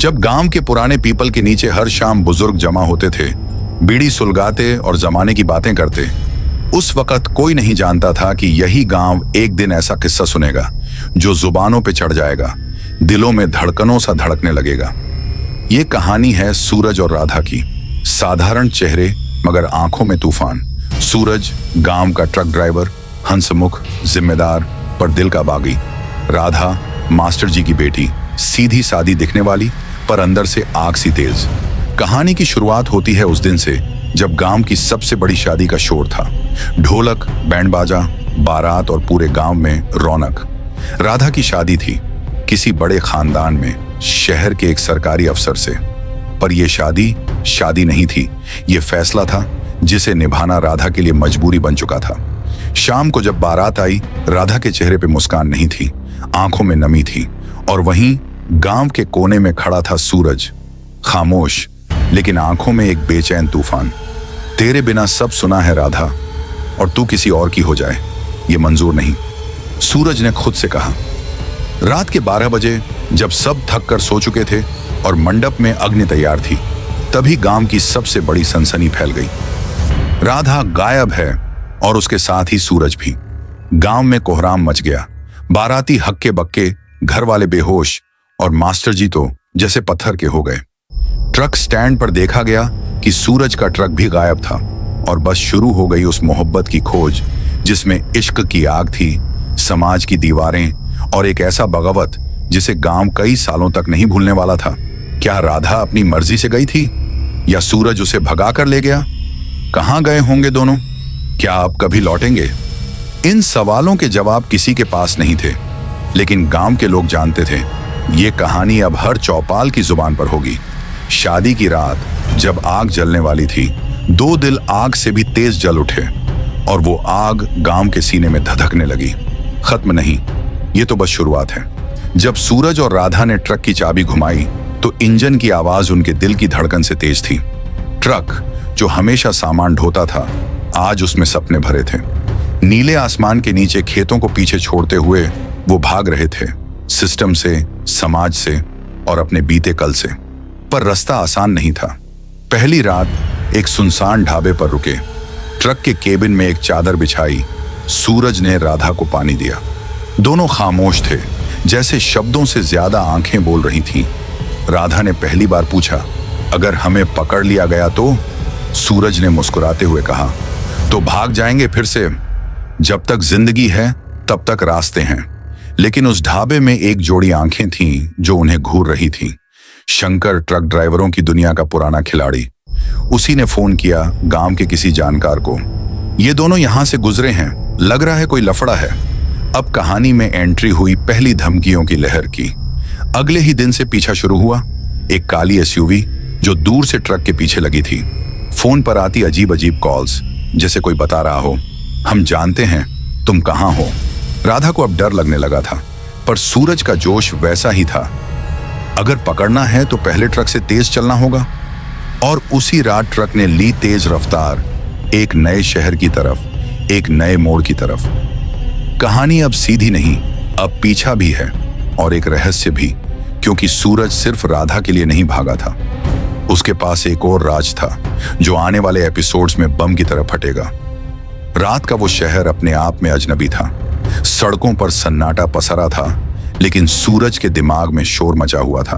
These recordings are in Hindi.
जब गांव के पुराने पीपल के नीचे हर शाम बुजुर्ग जमा होते थे, बीड़ी सुलगाते और जमाने की बातें करते, उस वक्त कोई नहीं जानता था कि यही गांव एक दिन ऐसा किस्सा सुनेगा जो जुबानों पे चढ़ जाएगा, दिलों में धड़कनों सा धड़कने लगेगा। ये कहानी है सूरज और राधा की। साधारण चेहरे मगर आंखों में तूफान। सूरज गांव का ट्रक ड्राइवर, हंसमुख, जिम्मेदार पर दिल का बागी। राधा मास्टर जी की बेटी, सीधी सादी दिखने वाली पर अंदर से आग सी तेज। कहानी की शुरुआत होती है उस दिन से जब गांव की सबसे बड़ी शादी का शोर था। ढोलक, बैंड बाजा, बारात और पूरे गांव में रौनक। राधा की शादी थी किसी बड़े खानदान में, शहर के एक सरकारी अफसर से। पर यह शादी नहीं थी, ये फैसला था जिसे निभाना राधा के लिए मजबूरी बन चुका था। शाम को जब बारात आई, राधा के चेहरे पे मुस्कान नहीं थी, आंखों में नमी थी। और वहीं गांव के कोने में खड़ा था सूरज, खामोश लेकिन आंखों में एक बेचैन तूफान। तेरे बिना सब सुना है राधा, और तू किसी और की हो जाए ये मंजूर नहीं, सूरज ने खुद से कहा। रात के 12 बजे जब सब थक कर सो चुके थे और मंडप में अग्नि तैयार थी, तभी गांव की सबसे बड़ी सनसनी फैल गई। राधा गायब है और उसके साथ ही सूरज भी। गांव में कोहराम मच गया। बाराती हक्के बक्के, घर वाले बेहोश और मास्टर जी तो जैसे पत्थर के हो गए। ट्रक स्टैंड पर देखा गया कि सूरज का ट्रक भी गायब था और बस शुरू हो गई उस मोहब्बत की खोज जिसमें इश्क की आग थी, समाज की दीवारें और एक ऐसा बगावत जिसे गांव कई सालों तक नहीं भूलने वाला था। क्या राधा अपनी मर्जी से गई थी या सूरज उसे भगा कर ले गया? कहां गए होंगे दोनों? क्या अब कभी लौटेंगे? इन सवालों के जवाब किसी के पास नहीं थे, लेकिन गांव के लोग जानते थे ये कहानी अब हर चौपाल की जुबान पर होगी। शादी की रात जब आग जलने वाली थी, दो दिल आग से भी तेज जल उठे और वो आग गांव के सीने में धधकने लगी। खत्म नहीं, ये तो बस शुरुआत है। जब सूरज और राधा ने ट्रक की चाबी घुमाई तो इंजन की आवाज उनके दिल की धड़कन से तेज थी। ट्रक जो हमेशा सामान ढोता था, आज उसमें सपने भरे थे। नीले आसमान के नीचे खेतों को पीछे छोड़ते हुए वो भाग रहे थे, सिस्टम से, समाज से और अपने बीते कल से। पर रास्ता आसान नहीं था। पहली रात एक सुनसान ढाबे पर रुके। ट्रक के केबिन में एक चादर बिछाई, सूरज ने राधा को पानी दिया। दोनों खामोश थे, जैसे शब्दों से ज्यादा आंखें बोल रही थीं। राधा ने पहली बार पूछा, अगर हमें पकड़ लिया गया तो? सूरज ने मुस्कुराते हुए कहा, तो भाग जाएंगे फिर से। जब तक जिंदगी है तब तक रास्ते हैं। लेकिन उस ढाबे में एक जोड़ी आंखें थीं जो उन्हें घूर रही थीं। शंकर, ट्रक ड्राइवरों की दुनिया का पुराना खिलाड़ी। उसी ने फोन किया गांव के किसी जानकार को। ये दोनों यहां से गुजरे हैं, लग रहा है कोई लफड़ा है। अब कहानी में एंट्री हुई पहली धमकियों की लहर की। अगले ही दिन से पीछा शुरू हुआ। एक काली एसयूवी जो दूर से ट्रक के पीछे लगी थी। फोन पर आती अजीब अजीब कॉल्स, जैसे कोई बता रहा हो, हम जानते हैं तुम कहां हो। राधा को अब डर लगने लगा था, पर सूरज का जोश वैसा ही था। अगर पकड़ना है तो पहले ट्रक से तेज चलना होगा। और उसी रात ट्रक ने ली तेज रफ्तार, एक नए शहर की तरफ, एक नए मोड़ की तरफ। कहानी अब सीधी नहीं, अब पीछा भी है और एक रहस्य भी, क्योंकि सूरज सिर्फ राधा के लिए नहीं भागा था। उसके पास एक और राज था जो आने वाले एपिसोड्स में बम की तरह फटेगा। रात का वो शहर अपने आप में अजनबी था। सड़कों पर सन्नाटा पसरा था, लेकिन सूरज के दिमाग में शोर मचा हुआ था।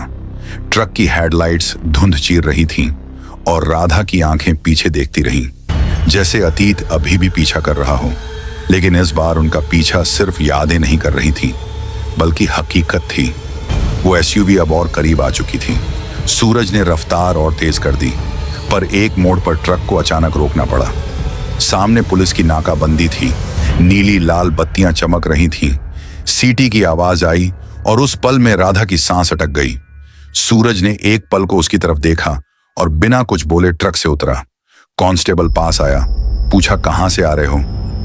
ट्रक की हेडलाइट्स धुंध चीर रही थीं और राधा की आंखें पीछे देखती रहीं, जैसे अतीत अभी भी पीछा कर रहा हो। लेकिन इस बार उनका पीछा सिर्फ यादें नहीं कर रही थी, बल्कि हकीकत थी। वो एसयूवी अब और करीब आ चुकी थी। सूरज ने रफ्तार और तेज कर दी, पर एक मोड़ पर ट्रक को अचानक रोकना पड़ा। सामने पुलिस की नाकाबंदी थी, नीली लाल बत्तियां चमक रही थीं। सीटी की आवाज आई और उस पल में राधा की सांस अटक गई। सूरज ने एक पल को उसकी तरफ देखा और बिना कुछ बोले ट्रक से उतरा। कांस्टेबल पास आया, पूछा कहां से आ रहे हो,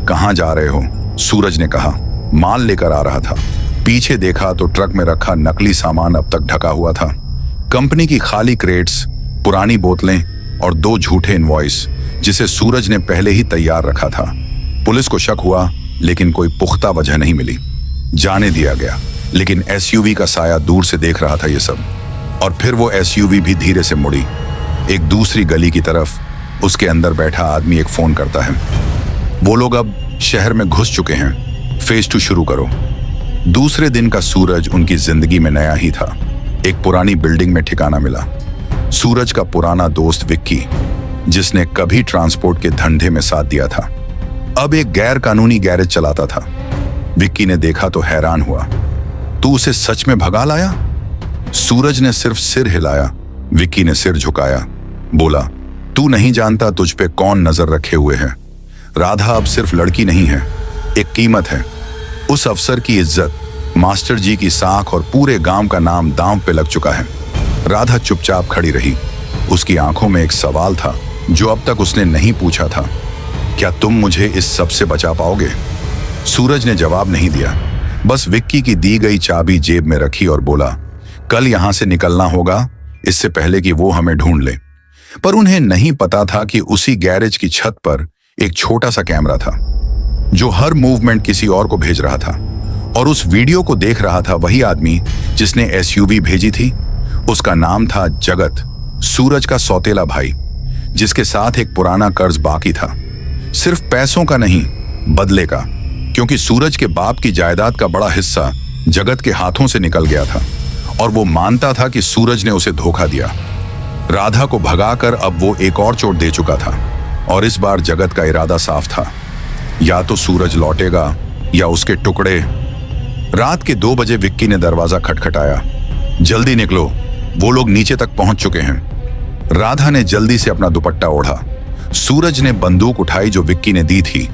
कहां जा रहे हो? सूरज ने कहा माल लेकर आ रहा था। पीछे देखा तो ट्रक में रखा नकली सामान अब तक ढका हुआ था। कंपनी की खाली क्रेट्स, पुरानी बोतलें और 2 झूठे इनवॉइस जिसे सूरज ने पहले ही तैयार रखा था। पुलिस को शक हुआ, लेकिन कोई पुख्ता वजह नहीं मिली। जाने दिया गया, लेकिन एसयूवी का साया दूर से देख रहा था ये सब। और फिर वो एसयूवी भी धीरे से मुड़ी। एक दूसरी गली की तरफ उसके अंदर बैठा आदमी एक फोन करता है। वो लोग अब शहर में घुस चुके हैं, फेज 2 शुरू करो। दूसरे दिन का सूरज उनकी जिंदगी में नया ही था। एक पुरानी बिल्डिंग में ठिकाना मिला। सूरज का पुराना दोस्त विक्की, जिसने कभी ट्रांसपोर्ट के धंधे में साथ दिया था, अब एक गैर कानूनी गैरेज चलाता था। विक्की ने देखा तो हैरान हुआ। तू उसे सच में भगा लाया? सूरज ने सिर्फ सिर हिलाया। विक्की ने सिर झुकाया, बोला, तू नहीं जानता तुझ पे कौन नजर रखे हुए है। राधा अब सिर्फ लड़की नहीं है, एक कीमत है। उस अफसर की इज्जत, मास्टर जी की साख और पूरे गांव का नाम दांव पे लग चुका है। राधा चुपचाप खड़ी रही। उसकी आंखों में एक सवाल था जो अब तक उसने नहीं पूछा था। क्या तुम मुझे इस सब से बचा पाओगे? सूरज ने जवाब नहीं दिया, बस विक्की की दी गई चाबी जेब में रखी और बोला, कल यहां से निकलना होगा, इससे पहले कि वो हमें ढूंढ ले। पर उन्हें नहीं पता था कि उसी गैरेज की छत पर एक छोटा सा कैमरा था जो हर मूवमेंट किसी और को भेज रहा था। और उस वीडियो को देख रहा था वही आदमी जिसने एसयूवी भेजी थी। उसका नाम था जगत, सूरज का सौतेला भाई, जिसके साथ एक पुराना कर्ज बाकी था। सिर्फ पैसों का नहीं, बदले का, क्योंकि सूरज के बाप की जायदाद का बड़ा हिस्सा जगत के हाथों से निकल गया था और वो मानता था कि सूरज ने उसे धोखा दिया। राधा को भगाकर अब वो एक और चोट दे चुका था और इस बार जगत का इरादा साफ था, या तो सूरज लौटेगा या उसके टुकड़े। रात के 2 बजे विक्की ने दरवाजा खटखटाया। जल्दी निकलो, वो लोग नीचे तक पहुंच चुके हैं। राधा ने जल्दी से अपना दुपट्टा ओढ़ा। सूरज ने बंदूक उठाई जो विक्की ने दी थी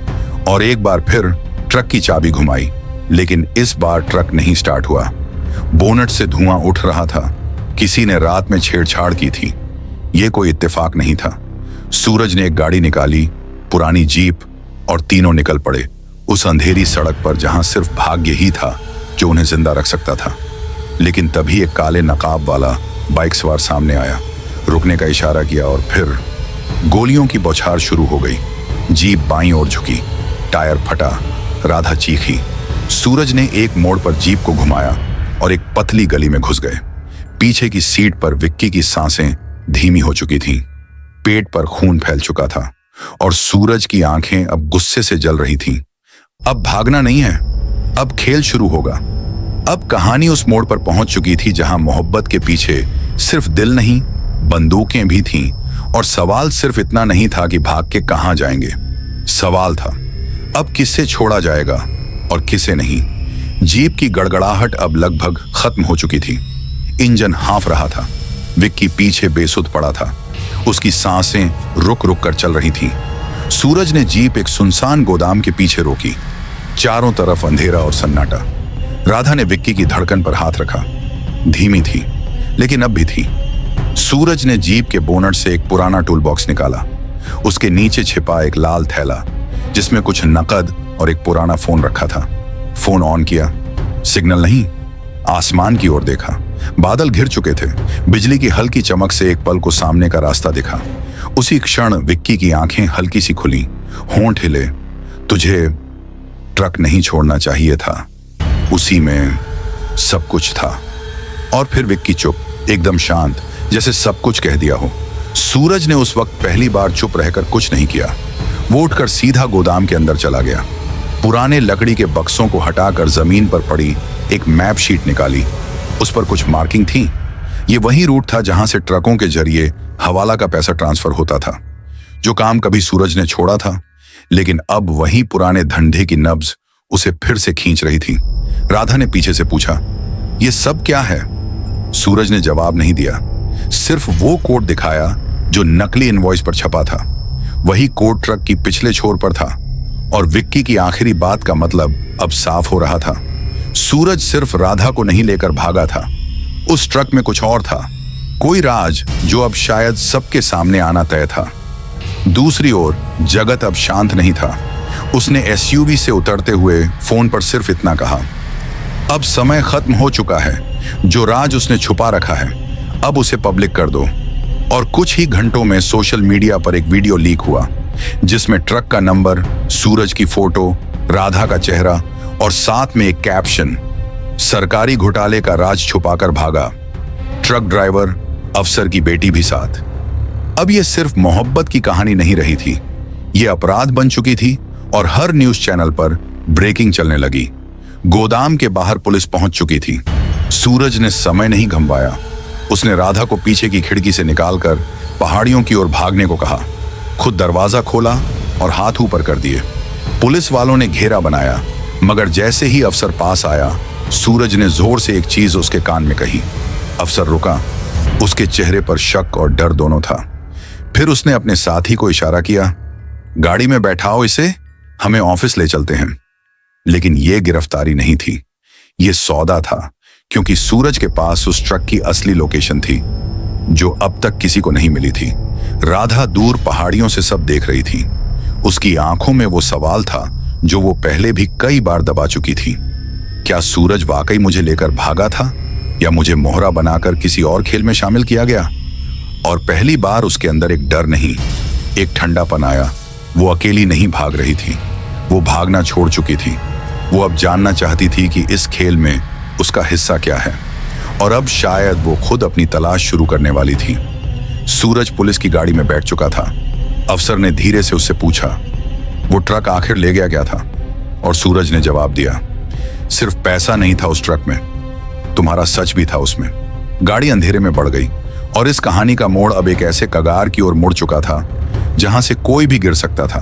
और एक बार फिर ट्रक की चाबी घुमाई, लेकिन इस बार ट्रक नहीं स्टार्ट हुआ। बोनट से धुआं उठ रहा था। किसी ने रात में छेड़छाड़ की थी। यह कोई इत्तेफाक नहीं था। सूरज ने एक गाड़ी निकाली, पुरानी जीप, और तीनों निकल पड़े उस अंधेरी सड़क पर जहां सिर्फ भाग्य ही था जो उन्हें जिंदा रख सकता था। लेकिन तभी एक काले नकाब वाला बाइक सवार सामने आया, रुकने का इशारा किया और फिर गोलियों की बौछार शुरू हो गई। जीप बाईं ओर झुकी, टायर फटा, राधा चीखी। सूरज ने एक मोड़ पर जीप को घुमाया और एक पतली गली में घुस गए। पीछे की सीट पर विक्की की सांसें धीमी हो चुकी थीं, पेट पर खून फैल चुका था और सूरज की आंखें अब गुस्से से जल रही थीं। अब भागना नहीं है, अब खेल शुरू होगा। अब कहानी उस मोड़ पर पहुंच चुकी थी जहां मोहब्बत के पीछे सिर्फ दिल नहीं, बंदूकें भी थीं। और सवाल सिर्फ इतना नहीं था कि भाग के कहां जाएंगे। सवाल था, अब किसे छोड़ा जाएगा और किसे नहीं। जीप की गड़गड़ाहट अब लगभग खत्म हो चुकी थी। इंजन हाँफ रहा था। विक्की पीछे बेसुध पड़ा था। उसकी सांसें रुक रुक कर चल रही थीं। सूरज ने जीप एक सुनसान गोदाम के पीछे रोकी। चारों तरफ अंधेरा और सन्नाटा। राधा ने विक्की की धड़कन पर हाथ रखा। धीमी थी, लेकिन अब भी थी। सूरज ने जीप के बोनट से एक पुराना टूल बॉक्स निकाला। उसके नीचे छिपा एक लाल थैला जिसमें कुछ नकद और एक पुराना फोन रखा था। फोन ऑन किया, सिग्नल नहीं। आसमान की ओर देखा। बादल घिर चुके थे। बिजली की हल्की चमक से एक पल को सामने का रास्ता दिखा। उसी क्षण विक्की की आंखें हल्की सी खुली, होंठ हिले। तुझे ट्रक नहीं छोड़ना चाहिए था, उसी में सब कुछ था। और फिर विक्की चुप, एकदम शांत, जैसे सब कुछ कह दिया हो। सूरज ने उस वक्त पहली बार चुप रहकर कुछ नहीं किया। वो उठकर सीधा गोदाम के अंदर चला गया। पुराने लकड़ी के बक्सों को हटाकर जमीन पर पड़ी एक मैप शीट निकाली। उस पर कुछ मार्किंग थी। ये वही रूट था जहां से ट्रकों के जरिए हवाला का पैसा ट्रांसफर होता था, जो काम कभी सूरज ने छोड़ा था। लेकिन अब वही पुराने धंधे की नब्ज उसे फिर से खींच रही थी। राधा ने पीछे से पूछा, ये सब क्या है? सूरज ने जवाब नहीं दिया, सिर्फ वो कोड दिखाया जो नकली इनवॉइस पर छपा था। वही कोड ट्रक की पिछले छोर पर था और विक्की की आखिरी बात का मतलब अब साफ हो रहा था। सूरज सिर्फ राधा को नहीं लेकर भागा था, उस ट्रक में कुछ और था, कोई राज जो अब शायद सबके सामने आना तय था। दूसरी ओर जगत अब शांत नहीं था। उसने एसयूवी से उतरते हुए फोन पर सिर्फ इतना कहा, अब समय खत्म हो चुका है। जो राज उसने छुपा रखा है अब उसे पब्लिक कर दो। और कुछ ही घंटों में सोशल मीडिया पर एक वीडियो लीक हुआ जिसमें ट्रक का नंबर, सूरज की फोटो, राधा का चेहरा और साथ में एक कैप्शन, सरकारी घोटाले का राज छुपाकर भागा। ट्रक ड्राइवर, अफसर की बेटी भी साथ। अब यह सिर्फ मोहब्बत की कहानी नहीं रही थी, यह अपराध बन चुकी थी और हर न्यूज चैनल पर ब्रेकिंग चलने लगी। गोदाम के बाहर पुलिस पहुंच चुकी थी। सूरज ने समय नहीं गंवाया। उसने राधा को पीछे की खिड़की से निकालकर पहाड़ियों की ओर भागने को कहा। खुद दरवाजा खोला और हाथ ऊपर कर दिए। पुलिस वालों ने घेरा बनाया, मगर जैसे ही अफसर पास आया, सूरज ने जोर से एक चीज उसके कान में कही। अफसर रुका। उसके चेहरे पर शक और डर दोनों था। फिर उसने अपने साथी को इशारा किया, गाड़ी में बैठाओ इसे, हमें ऑफिस ले चलते हैं। लेकिन यह गिरफ्तारी नहीं थी, यह सौदा था, क्योंकि सूरज के पास उस ट्रक की असली लोकेशन थी जो अब तक किसी को नहीं मिली थी। राधा दूर पहाड़ियों से सब देख रही थी। उसकी आंखों में वो सवाल था जो वो पहले भी कई बार दबा चुकी थी। क्या सूरज वाकई मुझे लेकर भागा था, या मुझे मोहरा बनाकर किसी और खेल में शामिल किया गया? और पहली बार उसके अंदर एक डर नहीं, एक ठंडापन आया। वो अकेली नहीं भाग रही थी, वो भागना छोड़ चुकी थी। वो अब जानना चाहती थी कि इस खेल में उसका हिस्सा क्या है, और अब शायद वो खुद अपनी तलाश शुरू करने वाली थी। सूरज पुलिस की गाड़ी में बैठ चुका था। अफसर ने धीरे से उससे पूछा, वो ट्रक आखिर ले गया क्या था? और सूरज ने जवाब दिया, सिर्फ पैसा नहीं था उस ट्रक में, तुम्हारा सच भी था उसमें। गाड़ी अंधेरे में बढ़ गई और इस कहानी का मोड़ अब एक ऐसे कगार की ओर मुड़ चुका था जहां से कोई भी गिर सकता था,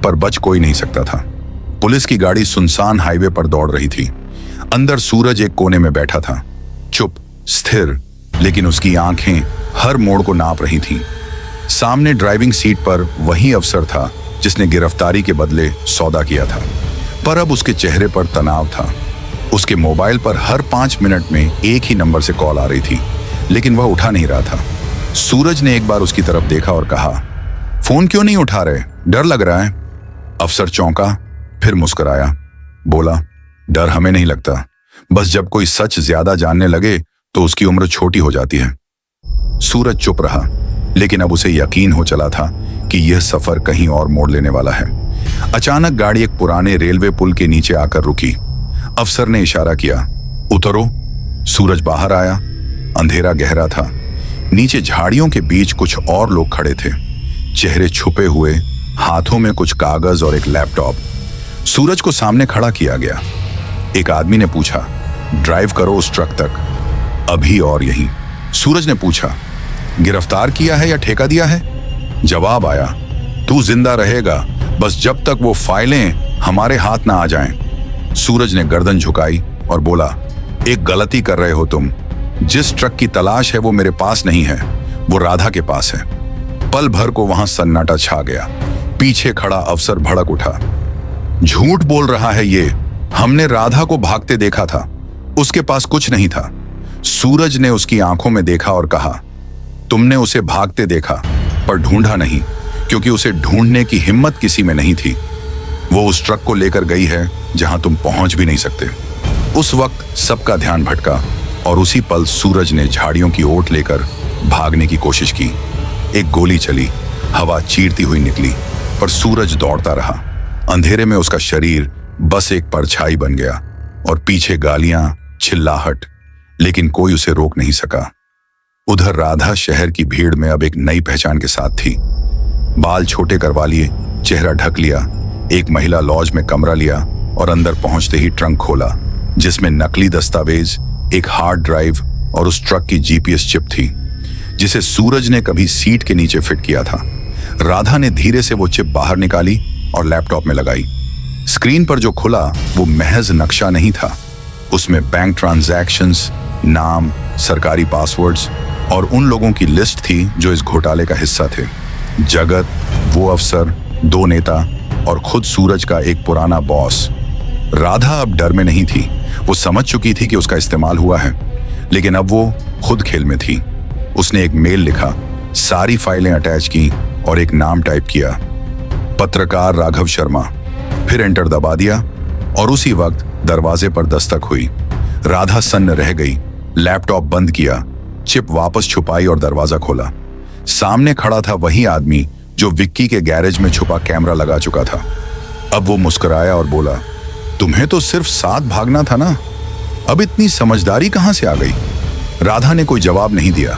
पर बच कोई नहीं सकता था। पुलिस की गाड़ी सुनसान हाईवे पर दौड़ रही थी। अंदर सूरज एक कोने में बैठा था, चुप, स्थिर, लेकिन उसकी आंखें हर मोड़ को नाप रही थीं। सामने ड्राइविंग सीट पर वही अफसर था जिसने गिरफ्तारी के बदले सौदा किया था, पर अब उसके चेहरे पर तनाव था। उसके मोबाइल पर हर 5 मिनट में एक ही नंबर से कॉल आ रही थी, लेकिन वह उठा नहीं रहा था। सूरज ने एक बार उसकी तरफ देखा और कहा, फोन क्यों नहीं उठा रहे, डर लग रहा है? अफसर चौंका, फिर मुस्कुराया, बोला, डर हमें नहीं लगता, बस जब कोई सच ज्यादा जानने लगे तो उसकी उम्र छोटी हो जाती है। सूरज चुप रहा, लेकिन अब उसे यकीन हो चला था कि यह सफर कहीं और मोड़ लेने वाला है। अचानक गाड़ी एक पुराने रेलवे पुल के नीचे आकर रुकी। अफसर ने इशारा किया, उतरो। सूरज बाहर आया। अंधेरा गहरा था। नीचे झाड़ियों के बीच कुछ और लोग खड़े थे, चेहरे छुपे हुए, हाथों में कुछ कागज और एक लैपटॉप। सूरज को सामने खड़ा किया गया। एक आदमी ने पूछा, ड्राइव करो उस ट्रक तक, अभी और यहीं। सूरज ने पूछा, गिरफ्तार किया है या ठेका दिया है? जवाब आया, तू जिंदा रहेगा, बस जब तक वो फाइलें हमारे हाथ ना आ जाएं। सूरज ने गर्दन झुकाई और बोला, एक गलती कर रहे हो तुम। जिस ट्रक की तलाश है वो मेरे पास नहीं है, वो राधा के पास है। पल भर को वहां सन्नाटा छा गया। पीछे खड़ा अफसर भड़क उठा, झूठ बोल रहा है ये, हमने राधा को भागते देखा था, उसके पास कुछ नहीं था। सूरज ने उसकी आंखों में देखा और कहा, तुमने उसे भागते देखा पर ढूंढा नहीं, क्योंकि उसे ढूंढने की हिम्मत किसी में नहीं थी। वो उस ट्रक को लेकर गई है जहां तुम पहुंच भी नहीं सकते। उस वक्त सबका ध्यान भटका और उसी पल सूरज ने झाड़ियों की ओट लेकर भागने की कोशिश की। एक गोली चली, हवा चीरती हुई निकली, पर सूरज दौड़ता रहा। अंधेरे में उसका शरीर बस एक परछाई बन गया और पीछे गालियां, चिल्लाहट, लेकिन कोई उसे रोक नहीं सका। उधर राधा शहर की भीड़ में अब एक नई पहचान के साथ थी। बाल छोटे करवा लिए, चेहरा ढक लिया। एक महिला लॉज में कमरा लिया और अंदर पहुंचते ही ट्रंक खोला, जिसमें नकली दस्तावेज, एक हार्ड ड्राइव और उस ट्रक की जीपीएस चिप थी, जिसे सूरज ने कभी सीट के नीचे फिट किया था। राधा ने धीरे से वो चिप बाहर निकाली और लैपटॉप में लगाई। स्क्रीन पर जो खुला वो महज नक्शा नहीं था, उसमें बैंक ट्रांजैक्शंस, नाम, सरकारी पासवर्ड्स और उन लोगों की लिस्ट थी जो इस घोटाले का हिस्सा थे। जगत, वो अफसर, 2 नेता और खुद सूरज का एक पुराना बॉस। राधा अब डर में नहीं थी। वो समझ चुकी थी कि उसका इस्तेमाल हुआ है, लेकिन अब वो खुद खेल में थी। उसने एक मेल लिखा, सारी फाइलें अटैच की और एक नाम टाइप किया, पत्रकार राघव शर्मा। फिर एंटर दबा दिया और उसी वक्त दरवाजे पर दस्तक हुई। राधा सन्न रह गई। लैपटॉप बंद किया, चिप वापस छुपाई और दरवाजा खोला। सामने खड़ा था वही आदमी जो विक्की के गैरेज में छुपा कैमरा लगा चुका था। अब वो मुस्कुराया और बोला, तुम्हें तो सिर्फ साथ भागना था ना, अब इतनी समझदारी कहां से आ गई? राधा ने कोई जवाब नहीं दिया,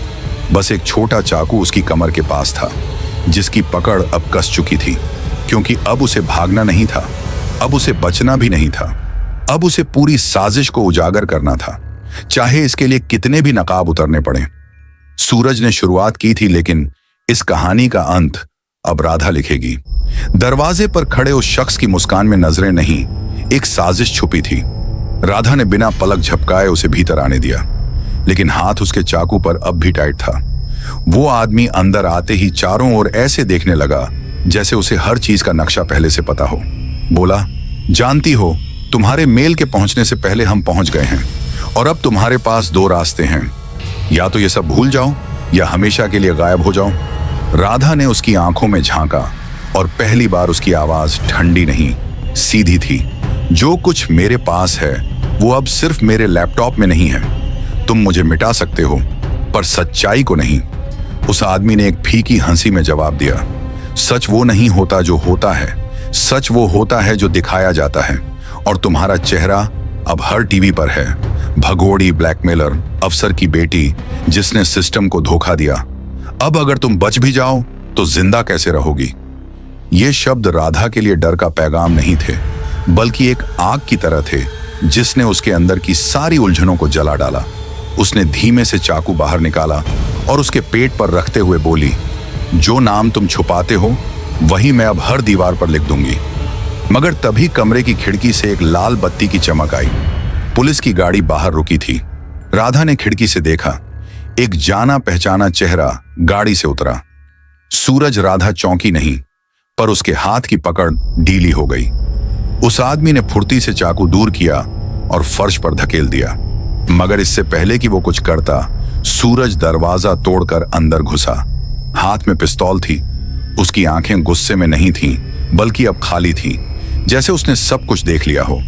बस एक छोटा चाकू उसकी कमर के पास था, जिसकी पकड़ अब कस चुकी थी, क्योंकि अब उसे भागना नहीं था, अब उसे बचना भी नहीं था, अब उसे पूरी साजिश को उजागर करना था, चाहे इसके लिए कितने भी नकाब उतरने पड़े। सूरज ने शुरुआत की थी, लेकिन इस कहानी का अंत अब राधा लिखेगी। दरवाजे पर खड़े उस शख्स की मुस्कान में नजरें नहीं, एक साजिश छुपी थी। राधा ने बिना पलक झपकाए उसे भीतर आने दिया, लेकिन हाथ उसके चाकू पर अब भी टाइट था। वो आदमी अंदर आते ही चारों ओर ऐसे देखने लगा जैसे उसे हर चीज का नक्शा पहले से पता हो। बोला, जानती हो, तुम्हारे मेल के पहुंचने से पहले हम पहुंच गए हैं और अब तुम्हारे पास दो रास्ते हैं, या तो ये सब भूल जाओ या हमेशा के लिए गायब हो जाओ। राधा ने उसकी आंखों में झांका और पहली बार उसकी आवाज ठंडी नहीं, सीधी थी। जो कुछ मेरे पास है वो अब सिर्फ मेरे लैपटॉप में नहीं है। तुम मुझे मिटा सकते हो, पर सच्चाई को नहीं। उस आदमी ने एक फीकी हंसी में जवाब दिया, सच वो नहीं होता जो होता है, सच वो होता है जो दिखाया जाता है। और तुम्हारा चेहरा अब हर टीवी पर है, भगोड़ी ब्लैकमेलर, अफसर की बेटी जिसने सिस्टम को धोखा दिया। अब अगर तुम बच भी जाओ तो जिंदा कैसे रहोगी? ये शब्द राधा के लिए डर का पैगाम नहीं थे, बल्कि एक आग की तरह थे जिसने उसके अंदर की सारी उलझनों को जला डाला। उसने धीमे से चाकू बाहर निकाला और उसके पेट पर रखते हुए बोली, जो नाम तुम छुपाते हो वही मैं अब हर दीवार पर लिख दूंगी। मगर तभी कमरे की खिड़की से एक लाल बत्ती की चमक आई। पुलिस की गाड़ी बाहर रुकी थी। राधा ने खिड़की से देखा, एक जाना पहचाना चेहरा गाड़ी से उतरा। सूरज। राधा चौंकी नहीं, पर उसके हाथ की पकड़ ढीली हो गई। उस आदमी ने फुर्ती से चाकू दूर किया और फर्श पर धकेल दिया। मगर इससे पहले कि वो कुछ करता, सूरज दरवाजा तोड़कर अंदर घुसा। हाथ में पिस्तौल थी। उसकी आंखें गुस्से में नहीं थीं, बल्कि अब खाली थीं, जैसे उसने सब कुछ देख लिया हो।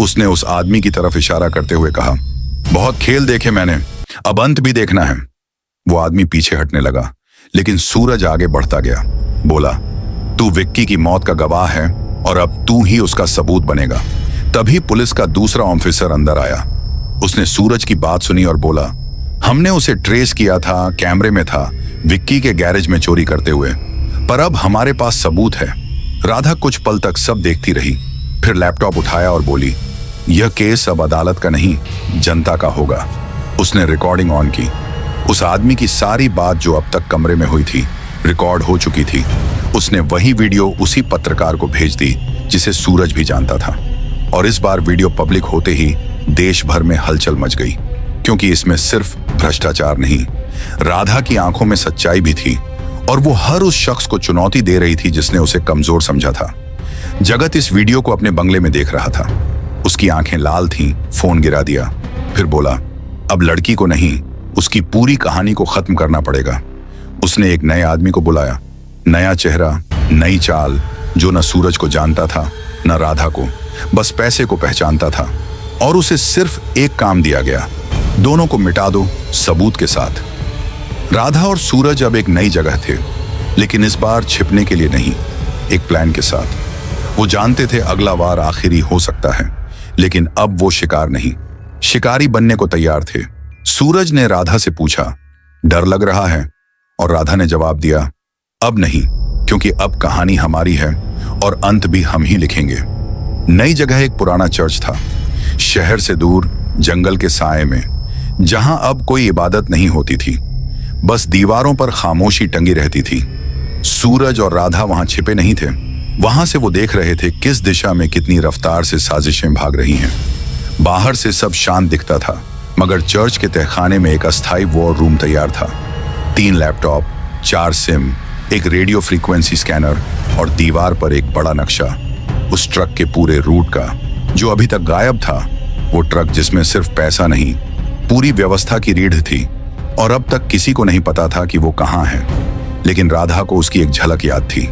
उसने उस आदमी की तरफ इशारा करते हुए कहा, बहुत खेल देखे मैंने, अब अंत भी देखना है। वो आदमी पीछे हटने लगा, लेकिन सूरज आगे बढ़ता गया। बोला, तू विक्की की मौत का गवाह है और अब तू ही उसका सबूत बनेगा। तभी पुलिस का दूसरा ऑफिसर अंदर आया। उसने सूरज की बात सुनी और बोला, हमने उसे ट्रेस किया था, कैमरे में था, विक्की के गैरेज में चोरी करते हुए, पर अब हमारे पास सबूत है। राधा कुछ पल तक सब देखती रही, फिर लैपटॉप उठाया और बोली, यह केस अब अदालत का नहीं, जनता का होगा। उसने रिकॉर्डिंग ऑन की। उस आदमी की सारी बात जो अब तक कमरे में हुई थी रिकॉर्ड हो चुकी थी। उसने वही वीडियो उसी पत्रकार को भेज दी जिसे सूरज भी जानता था। और इस बार वीडियो पब्लिक होते ही देश भर में हलचल मच गई, क्योंकि इसमें सिर्फ भ्रष्टाचार नहीं, राधा की आंखों में सच्चाई भी थी। और वो हर उस शख्स को चुनौती दे रही थी जिसने उसे कमजोर समझा था। जगत इस वीडियो को अपने बंगले में देख रहा था। उसकी आंखें लाल थीं। फोन गिरा दिया, फिर बोला, अब लड़की को नहीं, उसकी पूरी कहानी को खत्म करना पड़ेगा। उसने एक नए आदमी को बुलाया, नया चेहरा, नई चाल, जो न सूरज को जानता था न राधा को, बस पैसे को पहचानता था। और उसे सिर्फ एक काम दिया गया, दोनों को मिटा दो सबूत के साथ। राधा और सूरज अब एक नई जगह थे, लेकिन इस बार छिपने के लिए नहीं, एक प्लान के साथ। वो जानते थे अगला वार आखिरी हो सकता है, लेकिन अब वो शिकार नहीं, शिकारी बनने को तैयार थे। सूरज ने राधा से पूछा, डर लग रहा है? और राधा ने जवाब दिया, अब नहीं, क्योंकि अब कहानी हमारी है और अंत भी हम ही लिखेंगे। नई जगह एक पुराना चर्च था, शहर से दूर, जंगल के साए में, जहां अब कोई इबादत नहीं होती थी, बस दीवारों पर खामोशी टंगी रहती थी। सूरज और राधा वहां छिपे नहीं थे। वहां से वो देख रहे थे किस दिशा में कितनी रफ्तार से साजिशें भाग रही हैं। बाहर से सब शांत दिखता था, मगर चर्च के तहखाने में एक अस्थायी वॉर रूम तैयार था। 3 लैपटॉप, 4 सिम, एक रेडियो फ्रीक्वेंसी स्कैनर और दीवार पर एक बड़ा नक्शा उस ट्रक के पूरे रूट का, जो अभी तक गायब था। वो ट्रक जिसमें सिर्फ पैसा नहीं, पूरी व्यवस्था की रीढ़ थी। और अब तक किसी को नहीं पता था कि वो कहाँ है, लेकिन राधा को उसकी एक झलक याद थी।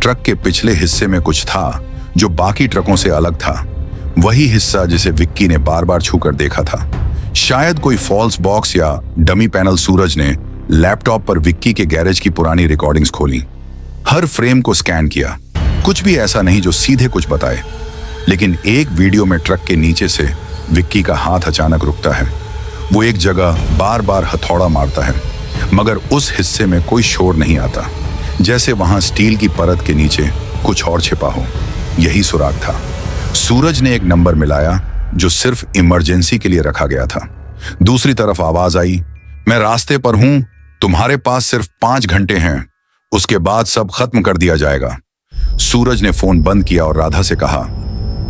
ट्रक के पिछले हिस्से में कुछ था जो बाकी ट्रकों से अलग था, वही हिस्सा जिसे विक्की ने बार बार छूकर देखा था। शायद कोई फॉल्स बॉक्स या डमी पैनल। सूरज ने लैपटॉप पर विक्की के गैरेज की पुरानी रिकॉर्डिंग्स खोली, हर फ्रेम को स्कैन किया। कुछ भी ऐसा नहीं जो सीधे कुछ बताए, लेकिन एक वीडियो में ट्रक के नीचे से विक्की का हाथ अचानक रुकता है। वो एक जगह बार बार हथौड़ा मारता है, मगर उस हिस्से में कोई शोर नहीं आता, जैसे वहां स्टील की परत के नीचे कुछ और छिपा हो। यही सुराग था। सूरज ने एक नंबर मिलाया जो सिर्फ इमरजेंसी के लिए रखा गया था। दूसरी तरफ आवाज आई, मैं रास्ते पर हूं, तुम्हारे पास सिर्फ 5 घंटे हैं, उसके बाद सब खत्म कर दिया जाएगा। सूरज ने फोन बंद किया और राधा से कहा,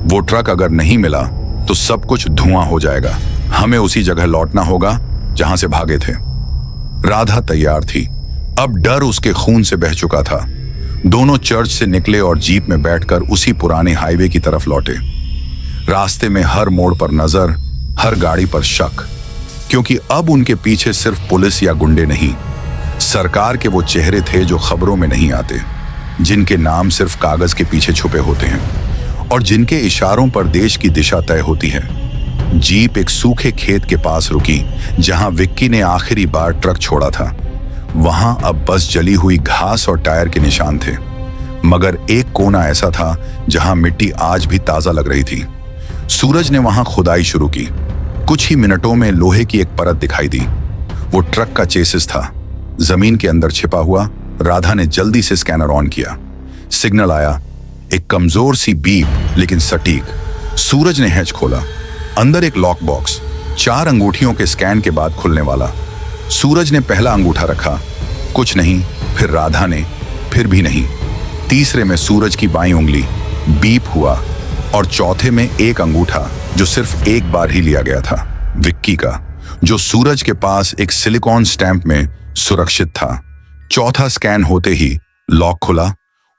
वो ट्रक अगर नहीं मिला तो सब कुछ धुआं हो जाएगा, हमें उसी जगह लौटना होगा जहां से भागे थे। राधा तैयार थी। अब डर उसके खून से बह चुका था। दोनों चर्च से निकले और जीप में बैठकर उसी पुराने हाईवे की तरफ लौटे। रास्ते में हर मोड़ पर नजर, हर गाड़ी पर शक, क्योंकि अब उनके पीछे सिर्फ पुलिस या गुंडे नहीं, सरकार के वो चेहरे थे जो खबरों में नहीं आते, जिनके नाम सिर्फ कागज के पीछे छुपे होते हैं और जिनके इशारों पर देश की दिशा तय होती है। जीप एक सूखे खेत के पास रुकी जहां विक्की ने आखिरी बार ट्रक छोड़ा था। वहां अब बस जली हुई घास और टायर के निशान थे, मगर एक कोना ऐसा था जहां मिट्टी आज भी ताजा लग रही थी। सूरज ने वहां खुदाई शुरू की। कुछ ही मिनटों में लोहे की एक परत दिखाई दी। वो ट्रक का चेसिस था, जमीन के अंदर छिपा हुआ। राधा ने जल्दी से स्कैनर ऑन किया। सिग्नल आया, एक कमजोर सी बीप लेकिन सटीक। सूरज ने हैच खोला। अंदर एक लॉक बॉक्स, 4 अंगूठियों के स्कैन के बाद खुलने वाला। सूरज ने पहला अंगूठा रखा, कुछ नहीं, फिर राधा ने, फिर भी नहीं। तीसरे में सूरज की बाईं उंगली, बीप हुआ, और चौथे में एक अंगूठा जो सिर्फ एक बार ही लिया गया था, विक्की का, जो सूरज के पास एक सिलिकॉन स्टैंप में सुरक्षित था। चौथा स्कैन होते ही लॉक खुला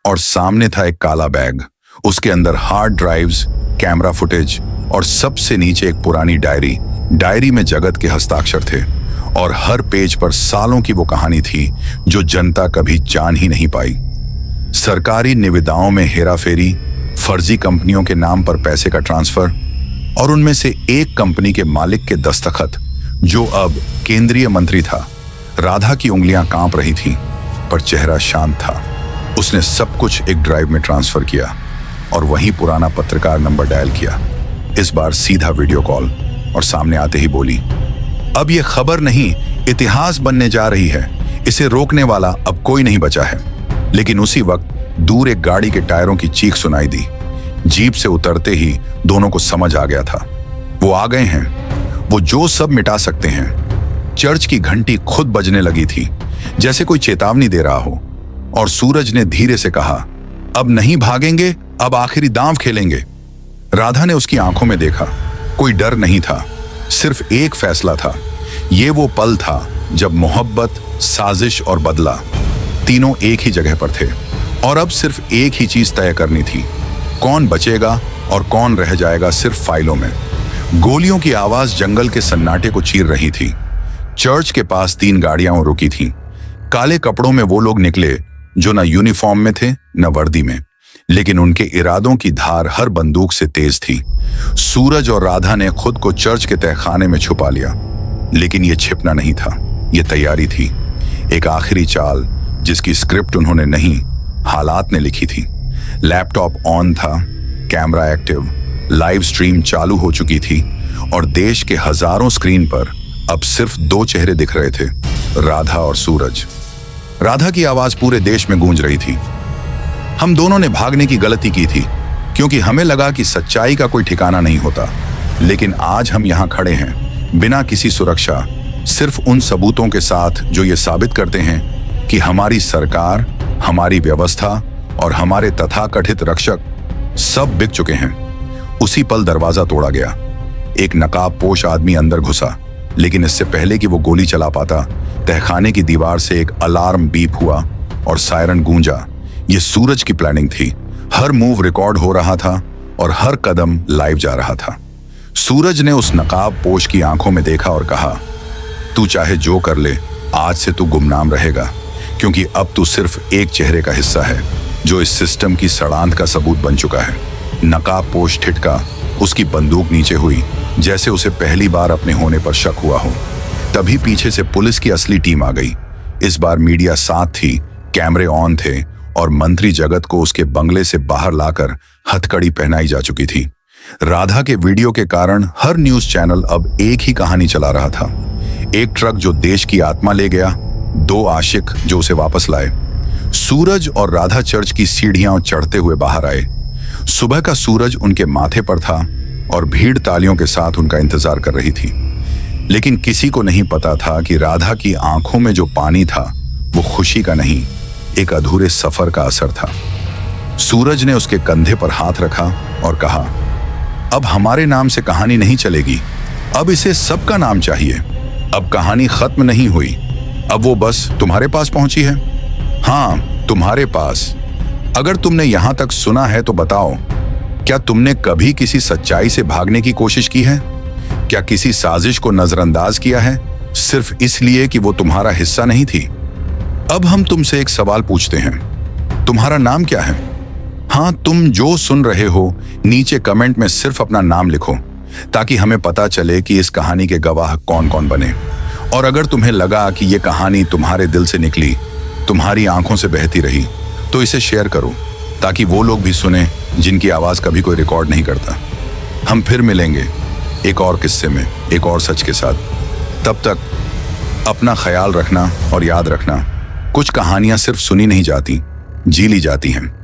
और सामने था एक काला बैग। उसके अंदर हार्ड ड्राइव्स, कैमरा फुटेज और सबसे नीचे एक पुरानी डायरी। डायरी में जगत के हस्ताक्षर थे और हर पेज पर सालों की वो कहानी थी जो जनता कभी जान ही नहीं पाई। सरकारी निविदाओं में हेराफेरी, फर्जी कंपनियों के नाम पर पैसे का ट्रांसफर और उनमें से एक कंपनी के मालिक के दस्तखत, जो अब केंद्रीय मंत्री था। राधा की उंगलियां कांप रही थीं, पर चेहरा शांत था। उसने सब कुछ एक ड्राइव में ट्रांसफर किया और वहीं पुराना पत्रकार नंबर डायल किया, इस बार सीधा वीडियो कॉल, और सामने आते ही बोली, अब ये खबर नहीं, इतिहास बनने जा रही है। इसे रोकने वाला अब कोई नहीं बचा है। लेकिन उसी वक्त दूर एक गाड़ी के टायरों की चीख सुनाई दी। जीप से उतरते ही दोनों को समझ आ गया था, वो आ गए हैं, वो जो सब मिटा सकते हैं। चर्च की घंटी खुद बजने लगी थी, जैसे कोई चेतावनी दे रहा हो, और सूरज ने धीरे से कहा, अब नहीं भागेंगे, अब आखिरी दांव खेलेंगे। राधा ने उसकी आंखों में देखा। कोई डर नहीं था, सिर्फ एक फैसला था। ये वो पल था जब मोहब्बत, साजिश और बदला तीनों एक ही जगह पर थे, और अब सिर्फ एक ही चीज तय करनी थी, कौन बचेगा और कौन रह जाएगा सिर्फ फाइलों में। गोलियों की आवाज जंगल के सन्नाटे को चीर रही थी। चर्च के पास 3 गाड़ियां रुकी थीं। काले कपड़ों में वो लोग निकले जो न यूनिफॉर्म में थे न वर्दी में, लेकिन उनके इरादों की धार हर बंदूक से तेज थी। सूरज और राधा ने खुद को चर्च के तहखाने में छुपा लिया, लेकिन ये छिपना नहीं था, ये तैयारी थी। एक आखिरी चाल जिसकी स्क्रिप्ट उन्होंने नहीं, हालात ने लिखी थी। लैपटॉप ऑन था, कैमरा एक्टिव, लाइव स्ट्रीम चालू हो चुकी थी, और देश के हजारों स्क्रीन पर अब सिर्फ 2 चेहरे दिख रहे थे, राधा और सूरज। राधा की आवाज पूरे देश में गूंज रही थी, हम दोनों ने भागने की गलती की थी, क्योंकि हमें लगा कि सच्चाई का कोई ठिकाना नहीं होता। लेकिन आज हम यहाँ खड़े हैं, बिना किसी सुरक्षा, सिर्फ उन सबूतों के साथ जो ये साबित करते हैं कि हमारी सरकार, हमारी व्यवस्था और हमारे तथाकथित रक्षक सब बिक चुके हैं। उसी पल दरवाजा तोड़ा गया। एक नकाबपोश आदमी अंदर घुसा, लेकिन इससे पहले कि वो गोली चला पाता, तहखाने की दीवार से एक अलार्म बीप हुआ और सायरन गूंजा। ये सूरज की प्लानिंग थी। हर मूव रिकॉर्ड हो रहा था और हर कदम लाइव जा रहा था। सूरज ने उस नकाबपोश की आंखों में देखा और कहा, तू चाहे जो कर ले, आज से तू गुमनाम रहेगा, क्योंकि अब तू सिर्फ एक चेहरे का हिस्सा है जो इस सिस्टम की सड़ांध का सबूत बन चुका है। नकाबपोश ठिठका, उसकी बंदूक नीचे हुई, जैसे उसे पहली बार अपने होने पर शक हुआ हो। तभी पीछे से पुलिस की असली टीम आ गई। इस बार मीडिया साथ थी, कैमरे ऑन थे और मंत्री जगत को उसके बंगले से बाहर लाकर हथकड़ी पहनाई जा चुकी थी। राधा के वीडियो के कारण हर न्यूज चैनल अब एक ही कहानी चला रहा था। एक ट्रक जो देश की आत्मा ले गया, दो आशिक जो उसे वापस लाए। सूरज और राधा चर्च की सीढ़ियां चढ़ते हुए बाहर आए। सुबह का सूरज उनके माथे पर था और भीड़ तालियों के साथ उनका इंतजार कर रही थी। लेकिन किसी को नहीं पता था कि राधा की आंखों में जो पानी था वो खुशी का नहीं, एक अधूरे सफर का असर था। सूरज ने उसके कंधे पर हाथ रखा और कहा, अब हमारे नाम से कहानी नहीं चलेगी, अब इसे सबका नाम चाहिए। अब कहानी खत्म नहीं हुई, अब वो बस तुम्हारे पास पहुंची है। हाँ, तुम्हारे पास। अगर तुमने यहां तक सुना है तो बताओ, क्या तुमने कभी किसी सच्चाई से भागने की कोशिश की है? क्या किसी साजिश को नजरअंदाज किया है सिर्फ इसलिए कि वो तुम्हारा हिस्सा नहीं थी? अब हम तुमसे एक सवाल पूछते हैं, तुम्हारा नाम क्या है? हाँ, तुम जो सुन रहे हो नीचे कमेंट में सिर्फ अपना नाम लिखो, ताकि हमें पता चले कि इस कहानी के गवाह कौन कौन बने। और अगर तुम्हें लगा कि ये कहानी तुम्हारे दिल से निकली, तुम्हारी आंखों से बहती रही, तो इसे शेयर करो, ताकि वो लोग भी सुने जिनकी आवाज कभी कोई रिकॉर्ड नहीं करता। हम फिर मिलेंगे एक और किस्से में, एक और सच के साथ। तब तक अपना ख्याल रखना और याद रखना, कुछ कहानियां सिर्फ सुनी नहीं जाती, जी ली जाती हैं।